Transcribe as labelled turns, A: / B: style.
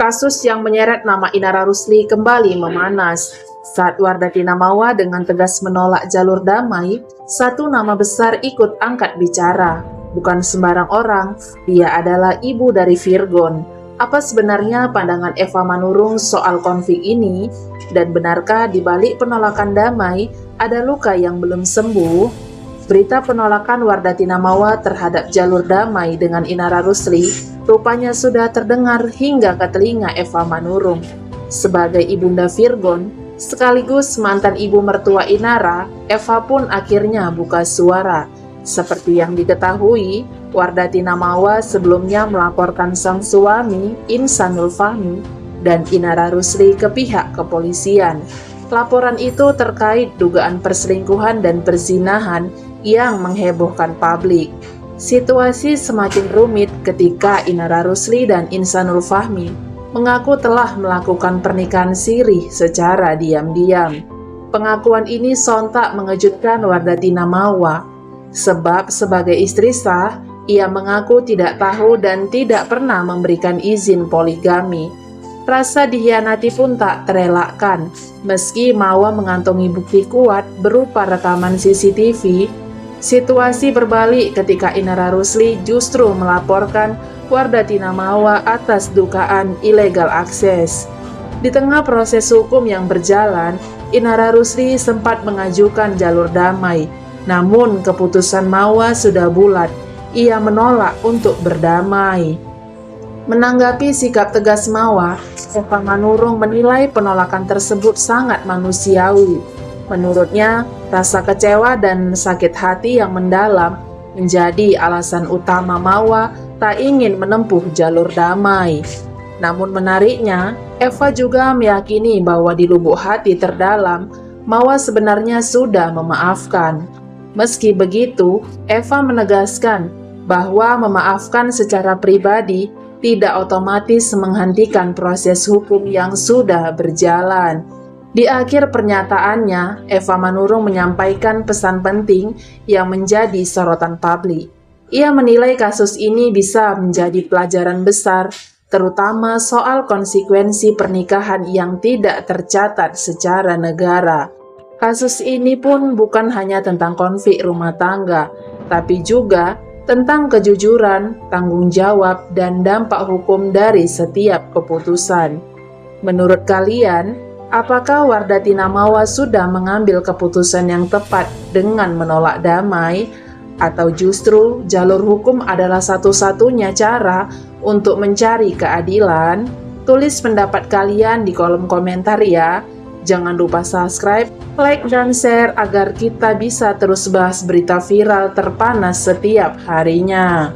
A: Kasus yang menyeret nama Inara Rusli kembali memanas. Saat Wardatina Mawa dengan tegas menolak jalur damai, satu nama besar ikut angkat bicara. Bukan sembarang orang, dia adalah ibu dari Virgon. Apa sebenarnya pandangan Eva Manurung soal konflik ini? Dan benarkah di balik penolakan damai ada luka yang belum sembuh? Berita penolakan Wardatina Mawa terhadap jalur damai dengan Inara Rusli rupanya sudah terdengar hingga ke telinga Eva Manurung. Sebagai ibunda Virgon, sekaligus mantan ibu mertua Inara, Eva pun akhirnya buka suara. Seperti yang diketahui, Wardatina Mawa sebelumnya melaporkan sang suami, Insanul Fahmi, dan Inara Rusli ke pihak kepolisian. Laporan itu terkait dugaan perselingkuhan dan perzinahan yang menghebohkan publik. Situasi semakin rumit ketika Inara Rusli dan Insanul Fahmi mengaku telah melakukan pernikahan siri secara diam-diam. Pengakuan ini sontak mengejutkan Wardatina Mawa, sebab sebagai istri sah, ia mengaku tidak tahu dan tidak pernah memberikan izin poligami. Rasa dikhianati pun tak terelakkan, meski Mawa mengantongi bukti kuat berupa rekaman CCTV. Situasi berbalik ketika Inara Rusli justru melaporkan Wardatina Mawa atas dugaan ilegal akses. Di tengah proses hukum yang berjalan, Inara Rusli sempat mengajukan jalur damai. Namun keputusan Mawa sudah bulat, ia menolak untuk berdamai. Menanggapi sikap tegas Mawa, Eva Manurung menilai penolakan tersebut sangat manusiawi. Menurutnya, rasa kecewa dan sakit hati yang mendalam menjadi alasan utama Mawa tak ingin menempuh jalur damai. Namun menariknya, Eva juga meyakini bahwa di lubuk hati terdalam, Mawa sebenarnya sudah memaafkan. Meski begitu, Eva menegaskan bahwa memaafkan secara pribadi tidak otomatis menghentikan proses hukum yang sudah berjalan. Di akhir pernyataannya, Eva Manurung menyampaikan pesan penting yang menjadi sorotan publik. Ia menilai kasus ini bisa menjadi pelajaran besar, terutama soal konsekuensi pernikahan yang tidak tercatat secara negara. Kasus ini pun bukan hanya tentang konflik rumah tangga, tapi juga tentang kejujuran, tanggung jawab, dan dampak hukum dari setiap keputusan. Menurut kalian, apakah Wardatina Mawa sudah mengambil keputusan yang tepat dengan menolak damai? Atau justru jalur hukum adalah satu-satunya cara untuk mencari keadilan? Tulis pendapat kalian di kolom komentar ya. Jangan lupa subscribe, like, dan share agar kita bisa terus bahas berita viral terpanas setiap harinya.